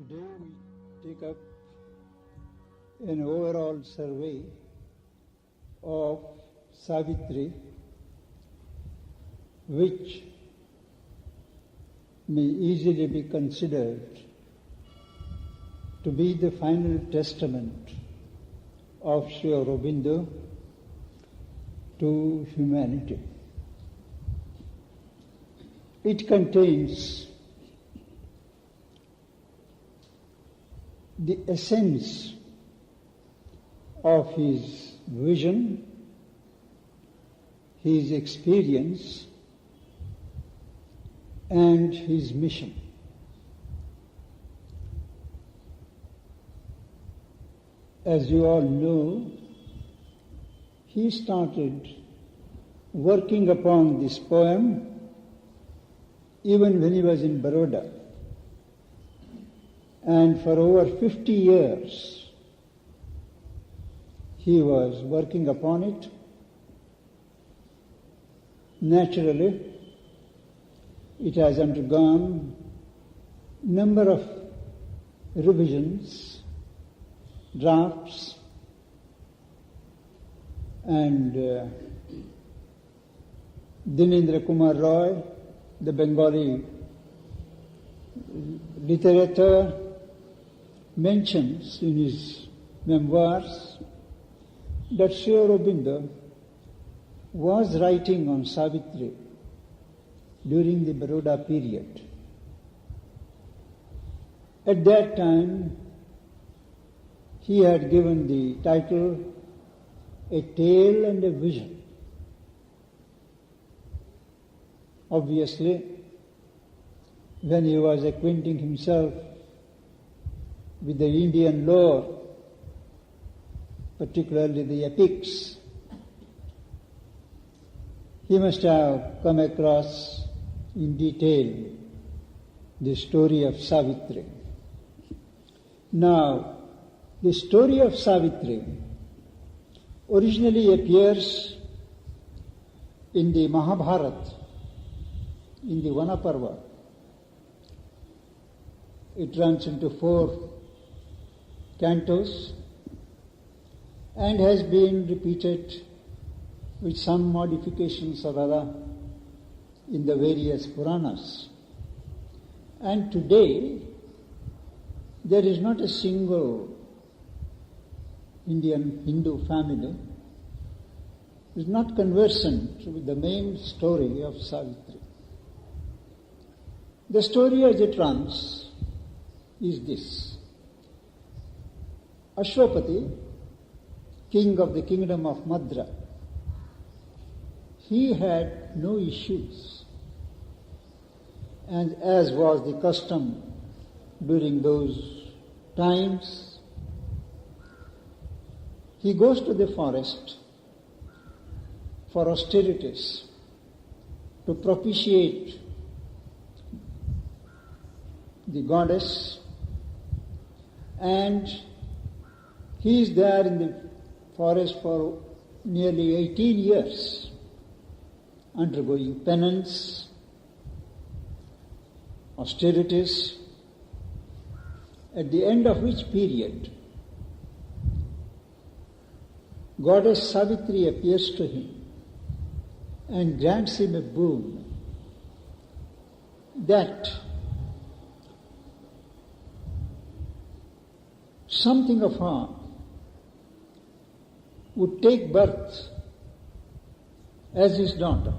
Today we take up an overall survey of Savitri, which may easily be considered to be the final testament of Sri Aurobindo to humanity. It contains the essence of his vision, his experience, and his mission. As you all know, he started working upon this poem even when he was in Baroda. And for over 50 years, he was working upon it. Naturally, it has undergone number of revisions, drafts, and Dinendra Kumar Roy, the Bengali literature, mentions in his memoirs that Sri Aurobindo was writing on Savitri during the Baroda period. At that time, he had given the title A Tale and a Vision. Obviously, when he was acquainting himself with the Indian lore, particularly the epics, he must have come across in detail the story of Savitri. Now, the story of Savitri originally appears in the Mahabharata, in the Vanaparva. It runs into 4 cantos and has been repeated with some modifications or other in the various Puranas. And today, there is not a single Indian Hindu family who is not conversant with the main story of Savitri. The story as it runs is this. Ashwapati, king of the kingdom of Madra, he had no issues. And as was the custom during those times, he goes to the forest for austerities to propitiate the goddess, and he is there in the forest for nearly 18 years, undergoing penance, austerities, at the end of which period Goddess Savitri appears to him and grants him a boon that something of her would take birth as his daughter.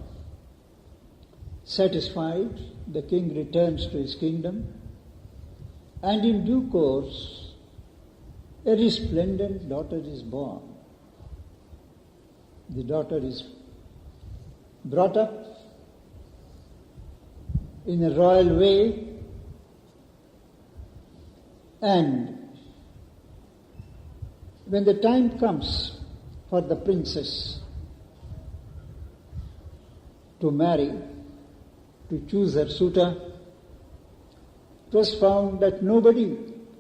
Satisfied, the king returns to his kingdom, and in due course, a resplendent daughter is born. The daughter is brought up in a royal way, and when the time comes for the princess to marry, to choose her suitor, it was found that nobody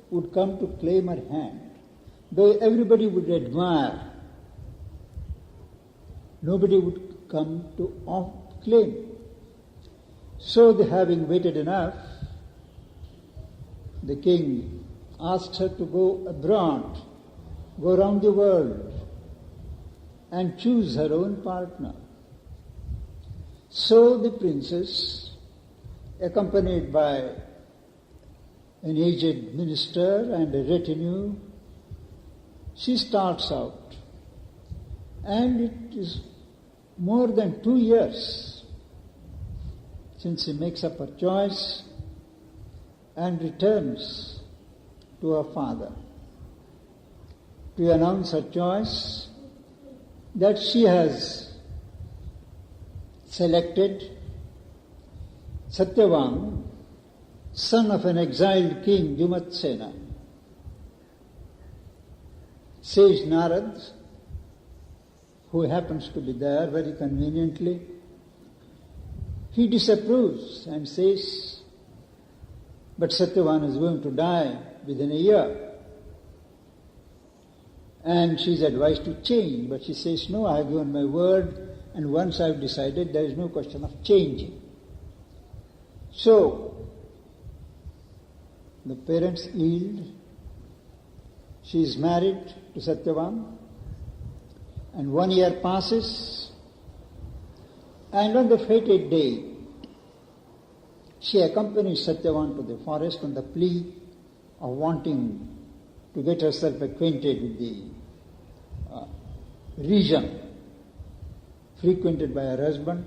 would come to claim her hand. Though everybody would admire, nobody would come to claim. So, having waited enough, the king asked her to go abroad, go around the world, and choose her own partner. So the princess, accompanied by an aged minister and a retinue, she starts out. And it is more than 2 years since she makes up her choice and returns to her father to announce her choice that she has selected Satyavan, son of an exiled king, Jumatsena. Sage Narad, who happens to be there very conveniently, he disapproves and says, but Satyavan is going to die within a year. And she is advised to change, but she says, no, I have given my word, and once I have decided, there is no question of changing. So, the parents yield. She is married to Satyavan, and 1 year passes, and on the fated day, she accompanies Satyavan to the forest on the plea of wanting to get herself acquainted with the region frequented by her husband.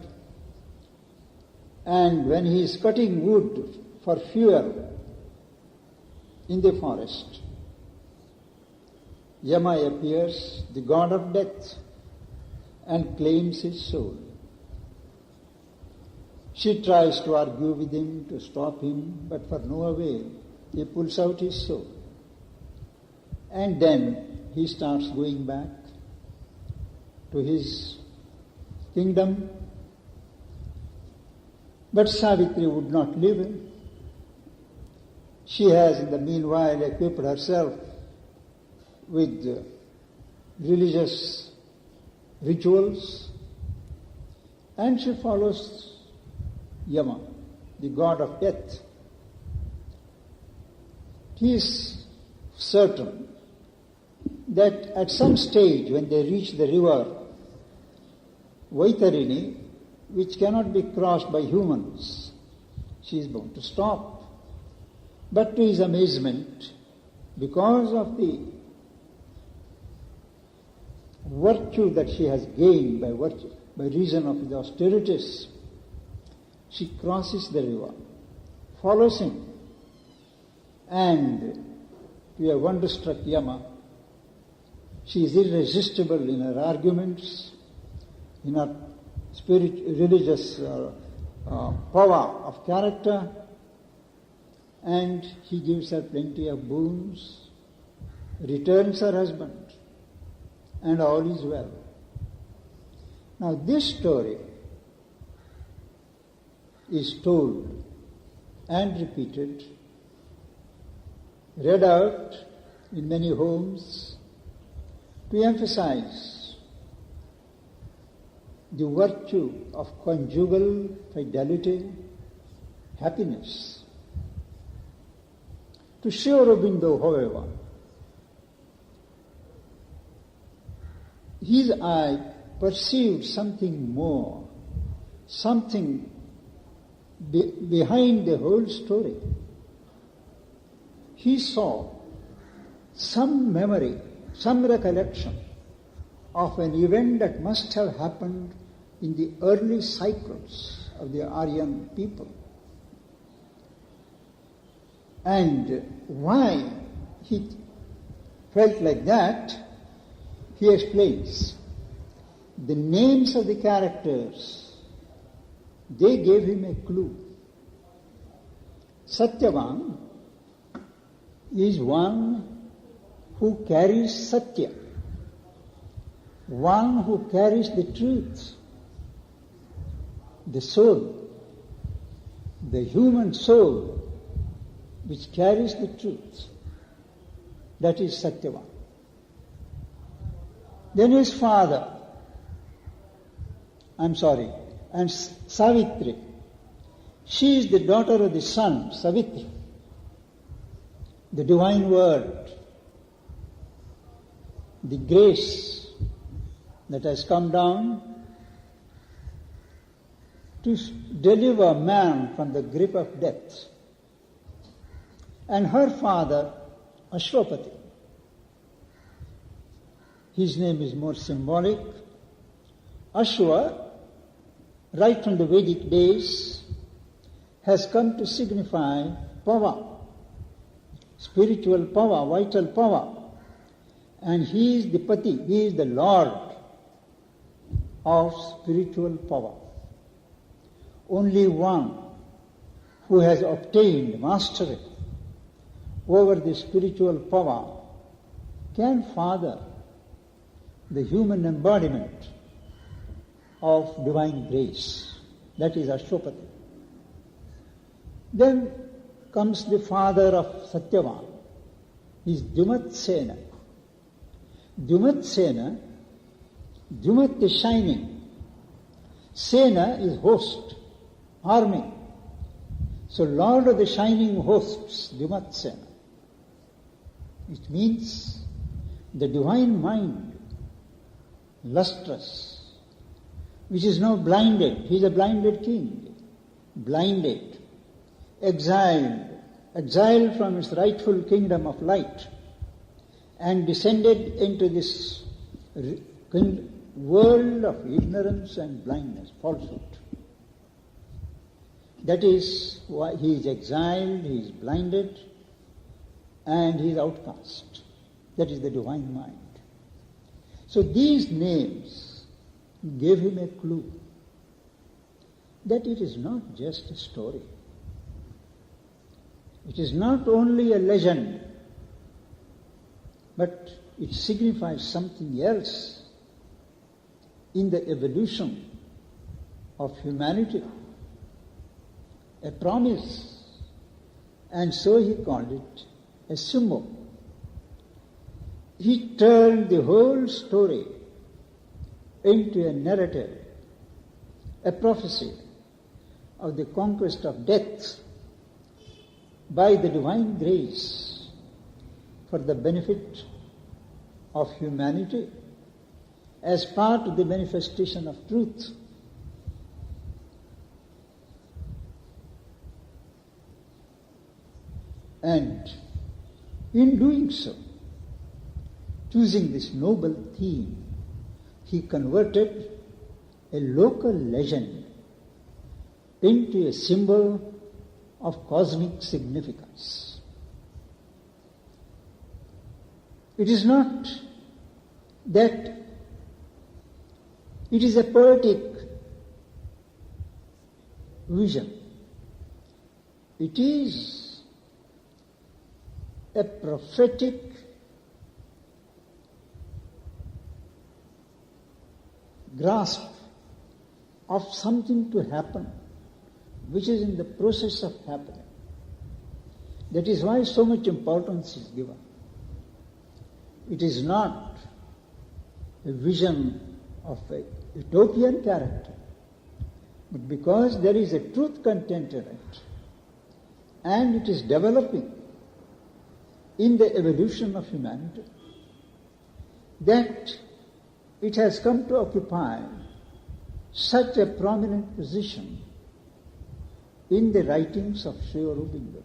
And when he is cutting wood for fuel in the forest, Yama appears, the god of death, and claims his soul. She tries to argue with him, to stop him, but for no avail. He pulls out his soul. And then he starts going back to his kingdom. But Savitri would not leave him. She has in the meanwhile equipped herself with religious rituals, and she follows Yama, the god of death. He is certain that at some stage when they reach the river Vaitarini, which cannot be crossed by humans, she is bound to stop. But to his amazement, because of the virtue that she has gained by reason of the austerities, she crosses the river, follows him, and to a wonder-struck Yama, she is irresistible in her arguments, in her religious power of character, and he gives her plenty of boons, returns her husband, and all is well. Now this story is told and repeated, read out in many homes to emphasize the virtue of conjugal fidelity, happiness. To Sri Aurobindo, however, his eye perceived something more, something behind the whole story. He saw some memory, some recollection of an event that must have happened in the early cycles of the Aryan people. And why he felt like that, he explains. The names of the characters, they gave him a clue. Satyavan is one who carries Satya, one who carries the truth, the soul, the human soul which carries the truth. That is Satyavan. Then his father, and Savitri. She is the daughter of the sun, Savitri. the divine word, the grace that has come down to deliver man from the grip of death. And her father, Ashwapati, his name is more symbolic. Ashwa, right from the Vedic days, has come to signify power, spiritual power, vital power. And he is the Pati, he is the Lord of spiritual power. Only one who has obtained mastery over the spiritual power can father the human embodiment of divine grace. That is Ashwapati. Then comes the father of Satyavan. He is Dyumatsena. Dyumatsena, Dyumat is shining. Sena is host, army. So Lord of the shining hosts, Dyumatsena. It means the divine mind, lustrous, which is now blinded. He is a blinded king, blinded, exiled from its rightful kingdom of light, and descended into this world of ignorance and blindness, falsehood. That is why he is exiled, he is blinded, and he is outcast. That is the divine mind. So these names gave him a clue that it is not just a story. It is not only a legend, but it signifies something else in the evolution of humanity, a promise. And so he called it a symbol. He turned the whole story into a narrative, a prophecy of the conquest of death by the divine grace for the benefit of humanity as part of the manifestation of truth. And in doing so, choosing this noble theme, he converted a local legend into a symbol of cosmic significance. It is not that it is a poetic vision. It is a prophetic grasp of something to happen, which is in the process of happening. That is why so much importance is given. It is not a vision of a utopian character, but because there is a truth content in it, and it is developing in the evolution of humanity, that it has come to occupy such a prominent position in the writings of Sri Aurobindo.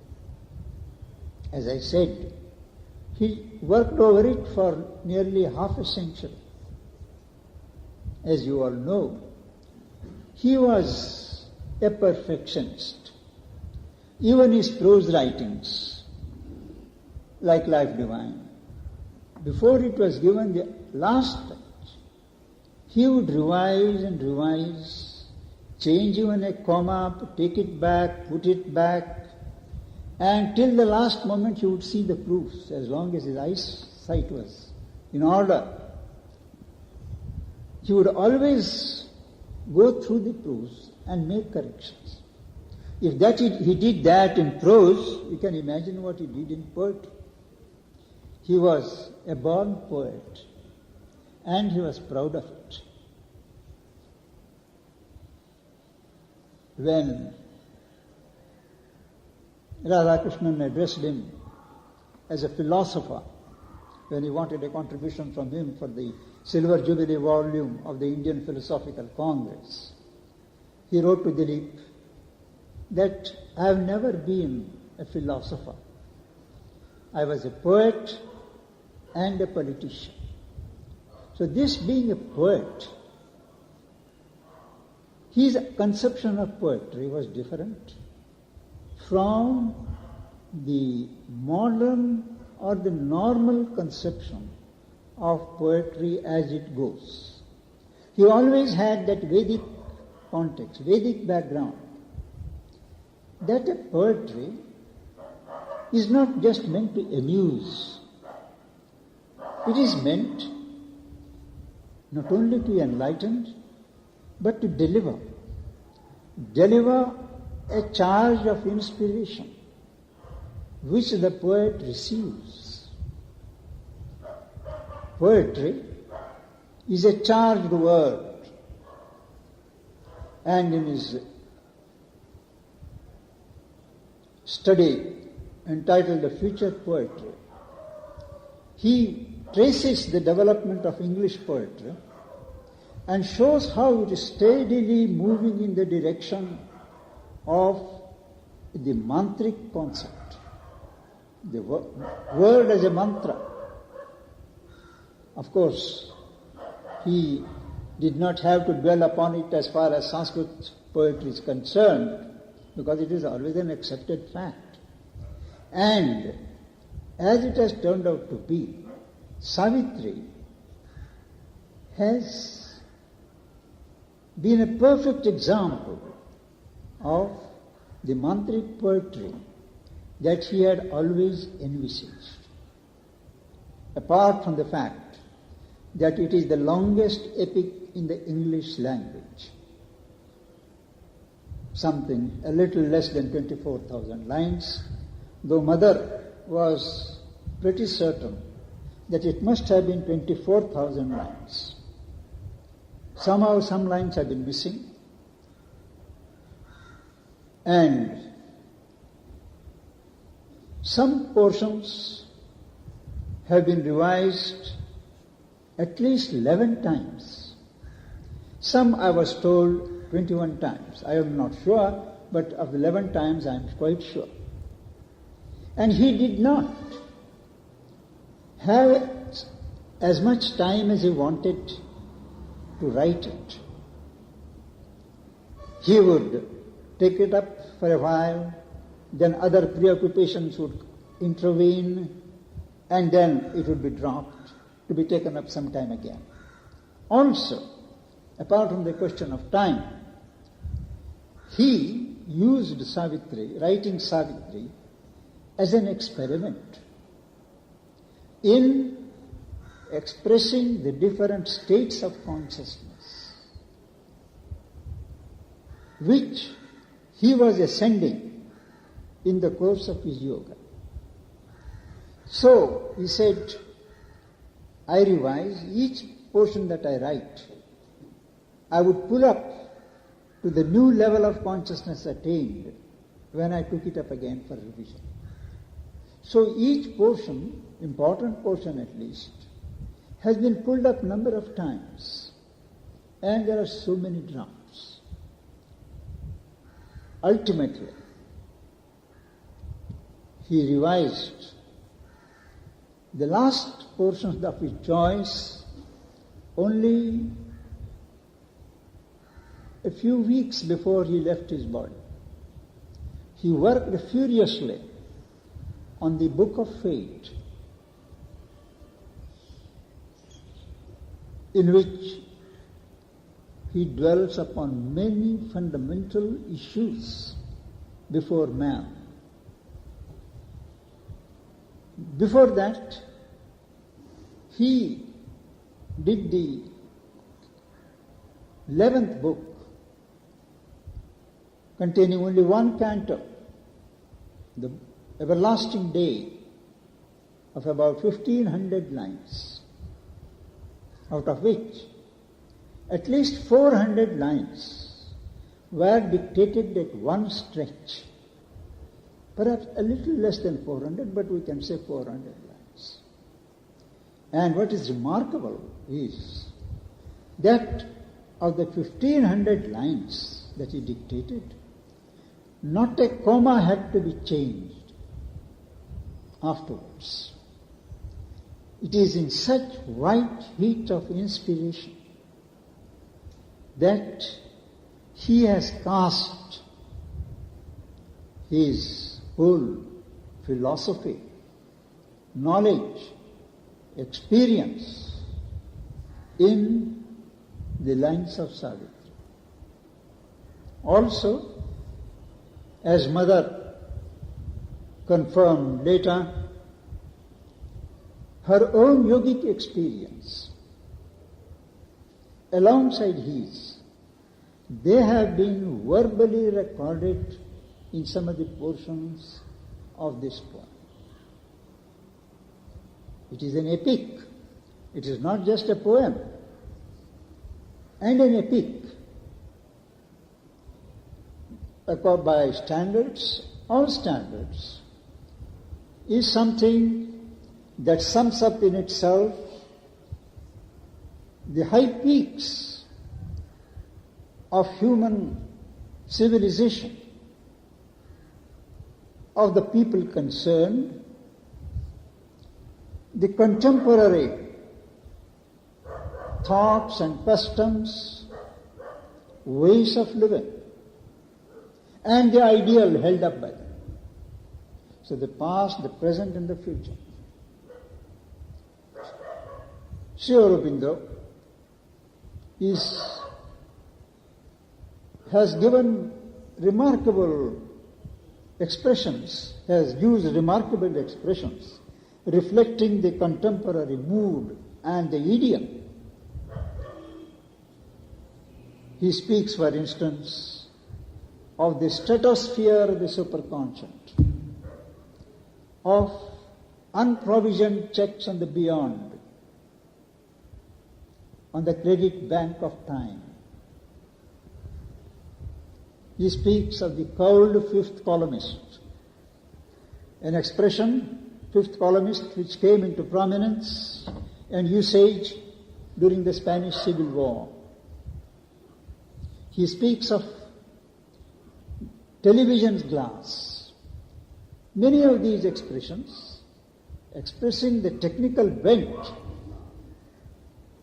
As I said, he worked over it for nearly half a century. As you all know, he was a perfectionist. Even his prose writings, like Life Divine, before it was given the last touch, he would revise and revise, change even a comma, take it back, put it back, and till the last moment he would see the proofs, as long as his eyesight was in order. He would always go through the proofs and make corrections. If that he did that in prose, you can imagine what he did in poetry. He was a born poet, and he was proud of it. When Radhakrishnan addressed him as a philosopher, when he wanted a contribution from him for the Silver Jubilee volume of the Indian Philosophical Congress, he wrote to Dilip that I have never been a philosopher. I was a poet and a politician. So this being a poet, his conception of poetry was different from the modern or the normal conception of poetry as it goes. He always had that Vedic context, Vedic background, that a poetry is not just meant to amuse. It is meant not only to enlighten, but to deliver a charge of inspiration which the poet receives. Poetry is a charged word, and in his study entitled The Future Poetry, he traces the development of English poetry and shows how it is steadily moving in the direction of the mantric concept, the word as a mantra. Of course, he did not have to dwell upon it as far as Sanskrit poetry is concerned, because it is always an accepted fact. And as it has turned out to be, Savitri has been a perfect example of the mantric poetry that he had always envisaged. Apart from the fact that it is the longest epic in the English language, something a little less than 24,000 lines, though Mother was pretty certain that it must have been 24,000 lines. Somehow some lines have been missing, and some portions have been revised at least 11 times. Some, I was told, 21 times. I am not sure, but of 11 times I am quite sure. And he did not have as much time as he wanted to write it. He would take it up for a while, then other preoccupations would intervene, and then it would be dropped to be taken up sometime again. Also, apart from the question of time, he used Savitri, writing Savitri, as an experiment in expressing the different states of consciousness which he was ascending in the course of his yoga. So, he said, I revise each portion that I write. I would pull up to the new level of consciousness attained when I took it up again for revision. So each portion, important portion at least, has been pulled up number of times, and there are so many drafts. Ultimately, he revised the last portions of his choice only a few weeks before he left his body. He worked furiously on the Book of Fate, in which he dwells upon many fundamental issues before man. Before that, he did the 11th book, containing only one canto, the Everlasting Day, of about 1,500 lines, out of which at least 400 lines were dictated at one stretch perhaps a little less than 400, but we can say 400 lines. And what is remarkable is that of the 1500 lines that he dictated, not a comma had to be changed afterwards. It is in such white heat of inspiration that he has cast his whole philosophy, knowledge, experience in the lines of Savitri. Also, as mother confirmed later, her own yogic experience alongside his, they have been verbally recorded in some of the portions of this poem. It is an epic. It is not just a poem. And an epic, by standards, all standards, is something that sums up in itself the high peaks of human civilization, of the people concerned, the contemporary thoughts and customs, ways of living, and the ideal held up by them. So the past, the present, and the future. Sri Aurobindo has given remarkable expressions, has used remarkable expressions reflecting the contemporary mood and the idiom. He speaks, for instance, of the stratosphere of the superconscious, of unprovisioned checks on the beyond, on the credit bank of time. He speaks of the cowled fifth columnist, an expression, fifth columnist, which came into prominence and usage during the Spanish Civil War. He speaks of television glass. Many of these expressions expressing the technical bent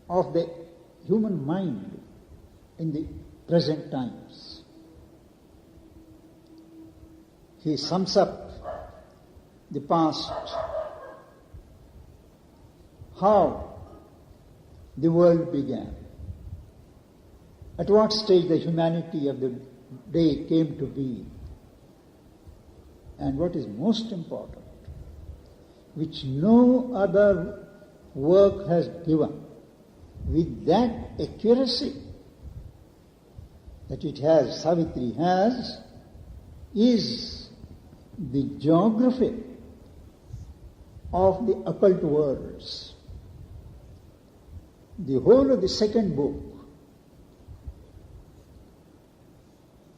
of the human mind in the present times. He sums up the past, how the world began, at what stage the humanity of the day came to be, and what is most important, which no other work has given with that accuracy that it has, Savitri has, is the geography of the occult worlds. The whole of the second book,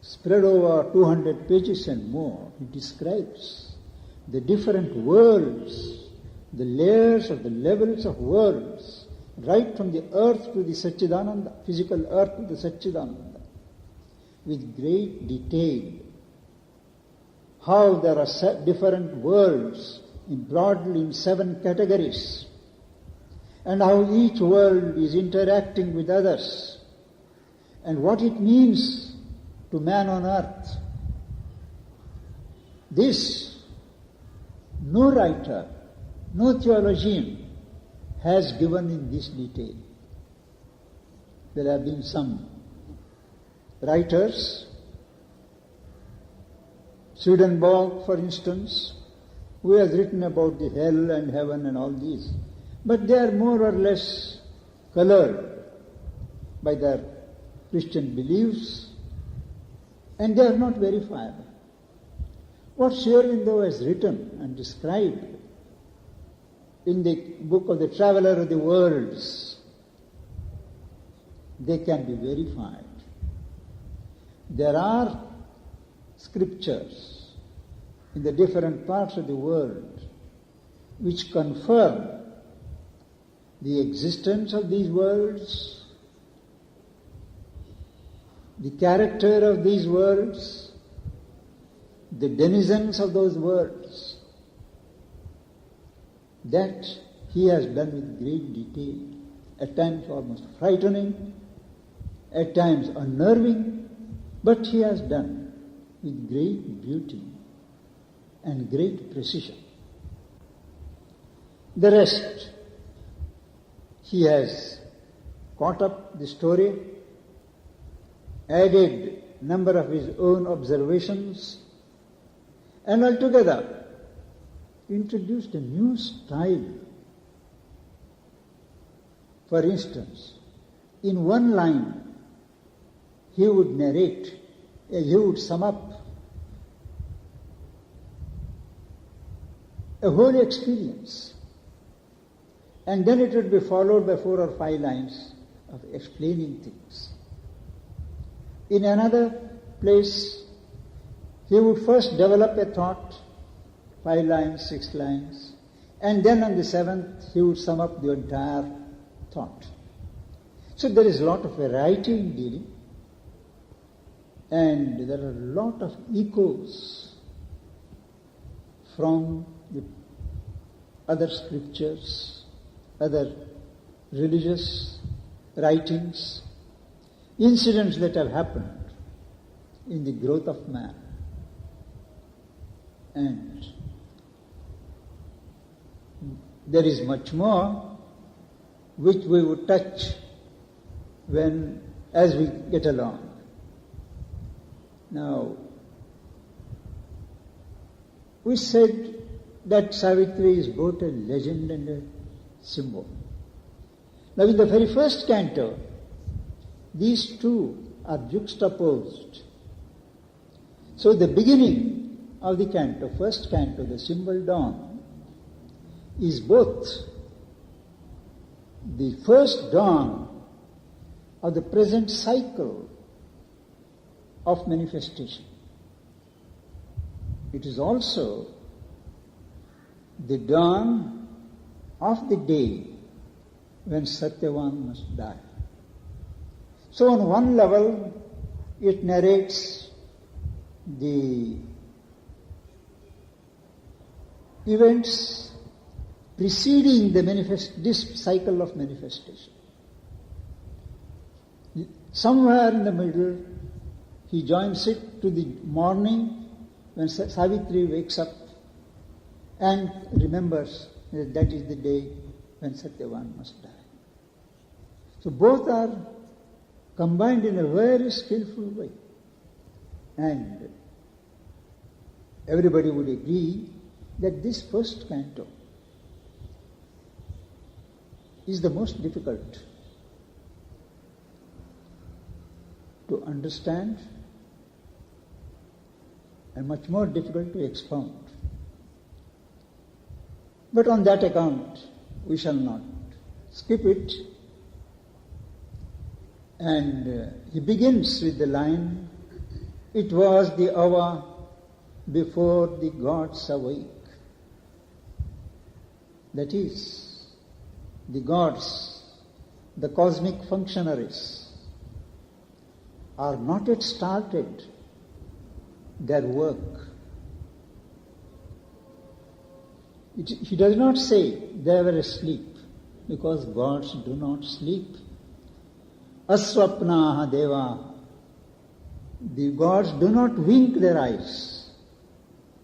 spread over 200 pages and more, it describes the different worlds, the layers of the levels of worlds, right from the earth to the Satchidananda, physical earth to the Satchidananda, with great detail. How there are different worlds broadly in 7 categories, and how each world is interacting with others, and what it means to man on earth. This, no writer, no theologian has given in this detail. There have been some writers, Swedenborg, for instance, who has written about the hell and heaven and all these, but they are more or less colored by their Christian beliefs, and they are not verifiable. What Sri Aurobindo has written and described in the book of the Traveller of the Worlds, they can be verified. There are scriptures in the different parts of the world which confirm the existence of these worlds, the character of these worlds, the denizens of those worlds. That he has done with great detail, at times almost frightening, at times unnerving, but he has done with great beauty and great precision. The rest, he has caught up the story, added number of his own observations, and altogether introduced a new style. For instance, in one line, he would narrate, he would sum up a whole experience, and then it would be followed by 4 or 5 lines of explaining things. In another place, he would first develop a thought, 5 lines, 6 lines, and then on the 7th he would sum up the entire thought. So there is a lot of variety in dealing, and there are a lot of echoes from the other scriptures, other religious writings, incidents that have happened in the growth of man. And there is much more which we would touch as we get along. Now, we said that Savitri is both a legend and a symbol. Now, in the very first canto, these two are juxtaposed. So the beginning of the canto, first canto, the symbol dawn, is both the first dawn of the present cycle of manifestation. It is also the dawn of the day when Satyavan must die. So on one level, it narrates the events preceding this cycle of manifestation. Somewhere in the middle, he joins it to the morning when Savitri wakes up and remembers that is the day when Satyavan must die. So both are combined in a very skillful way. And everybody would agree that this first canto is the most difficult to understand and much more difficult to expound. But on that account, we shall not skip it. And he begins with the line, "It was the hour before the gods awake." That is, the gods, the cosmic functionaries, are not yet started their work. He does not say they were asleep, because gods do not sleep. Aswapnaha deva. The gods do not wink their eyes.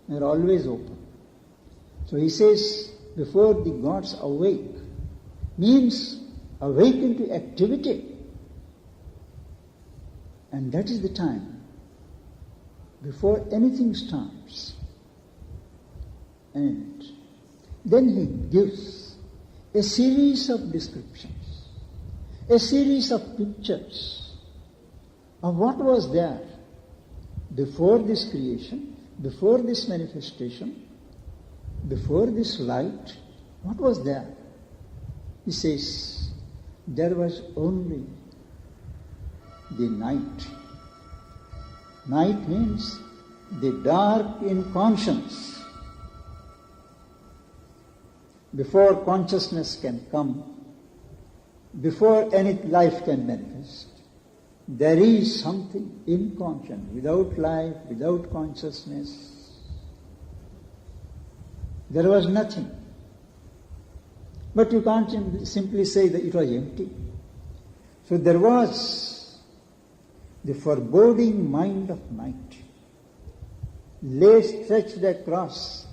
They are always open. So he says, before the gods awake, means awake into activity. And that is the time before anything starts. And then he gives a series of descriptions, a series of pictures of what was there before this creation, before this manifestation, before this light. What was there? He says, there was only the night. Night means the dark in conscience, before consciousness can come, before any life can manifest, there is something inconscient. Without life, without consciousness, there was nothing. But you can't simply say that it was empty. So there was the foreboding mind of night, lay stretched across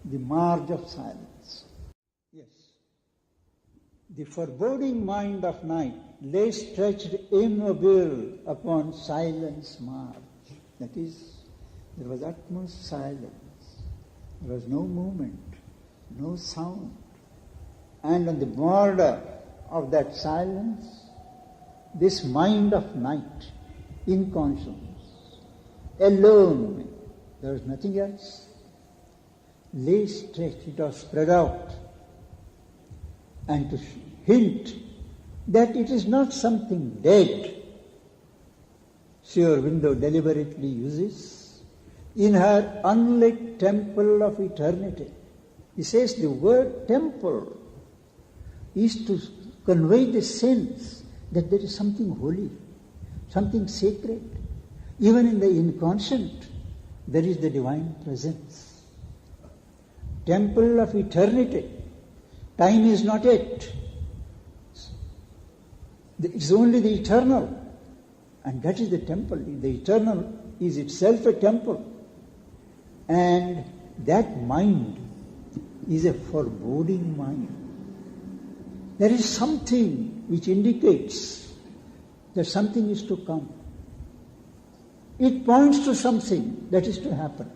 the marge of silence. Yes. The foreboding mind of night lay stretched immobile upon silence marge. That is, there was utmost silence. There was no movement, no sound. And on the border of that silence, this mind of night, inconscience, alone, there was nothing else, lay stretched, it was spread out, and to hint that it is not something dead, Sri Aurobindo deliberately uses in her unlit temple of eternity. He says the word temple is to convey the sense that there is something holy, something sacred. Even in the inconscient, there is the divine presence. Temple of eternity. Time is not it. It's only the eternal. And that is the temple. The eternal is itself a temple. And that mind is a foreboding mind. There is something which indicates that something is to come. It points to something that is to happen.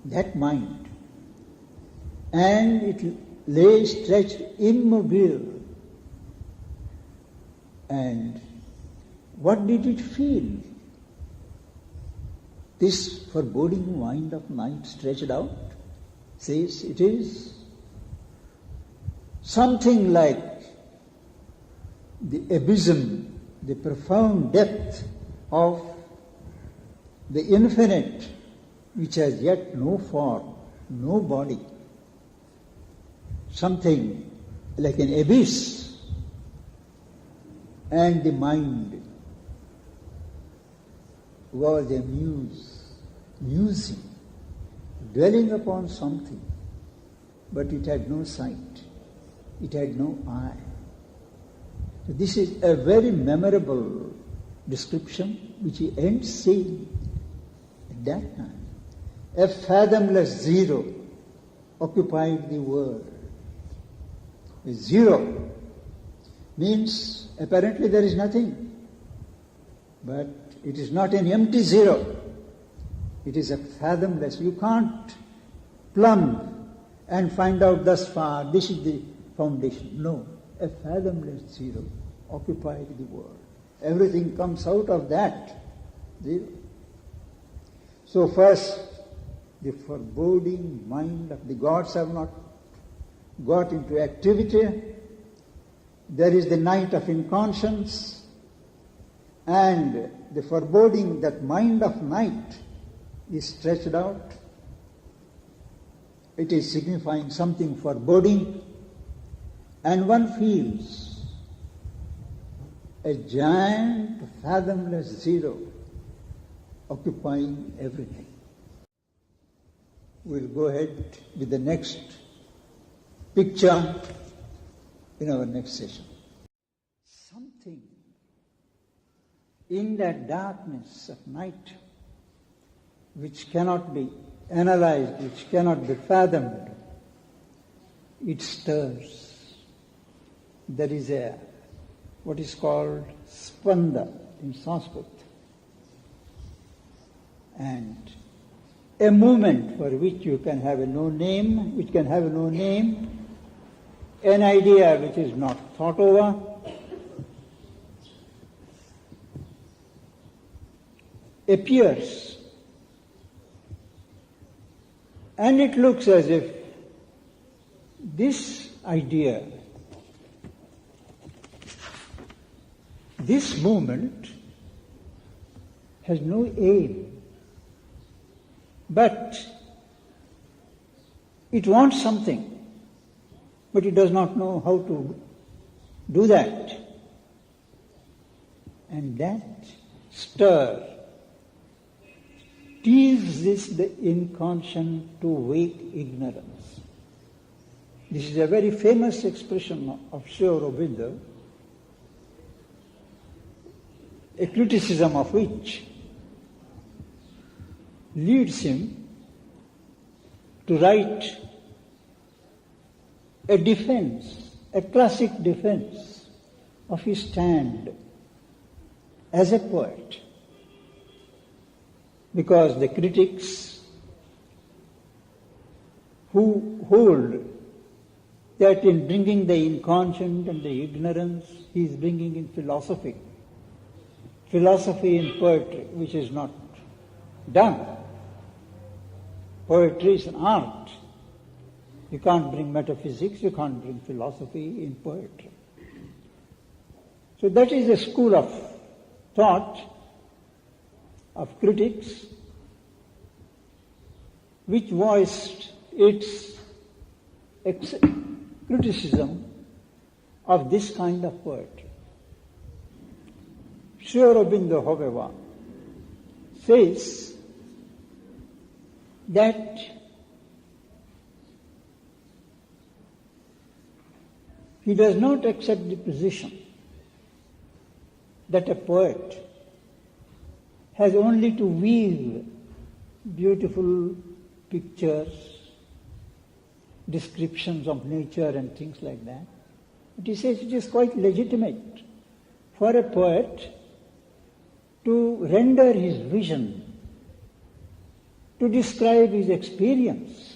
That mind. And it lay stretched immobile. And what did it feel? This foreboding mind of night stretched out says it is something like the abysm, the profound depth of the infinite, which has yet no form, no body. Something like an abyss. And the mind was a musing, dwelling upon something, but it had no sight. It had no eye. So this is a very memorable description which he ends saying at that time. A fathomless zero occupied the world. A zero means apparently there is nothing, but it is not an empty zero. It is a fathomless. You can't plumb and find out thus far, this is the foundation. No, a fathomless zero occupied the world. Everything comes out of that zero. So first, the foreboding mind of the gods have not got into activity. There is the night of inconscience, and the foreboding, that mind of night, is stretched out. It is signifying something foreboding, and one feels a giant, fathomless zero occupying everything. We'll go ahead with the next picture in our next session. Something in that darkness of night which cannot be analyzed, which cannot be fathomed, it stirs. There is what is called spanda in Sanskrit, and a movement for which you can have no name, an idea which is not thought over, appears, and it looks as if this idea, this movement has no aim. But it wants something, but it does not know how to do that. And that stir teases the inconscient to wake ignorance. This is a very famous expression of Sri Aurobindo, a criticism of which leads him to write a defense, a classic defense of his stand as a poet. Because the critics who hold that in bringing the inconscient and the ignorance, he is bringing in philosophy in poetry, which is not done. Poetry is an art. You can't bring metaphysics, you can't bring philosophy in poetry. So that is a school of thought of critics which voiced its criticism of this kind of poetry. Sri Aurobindo, however, says that he does not accept the position that a poet has only to weave beautiful pictures, descriptions of nature and things like that. But he says it is quite legitimate for a poet to render his vision, to describe his experience.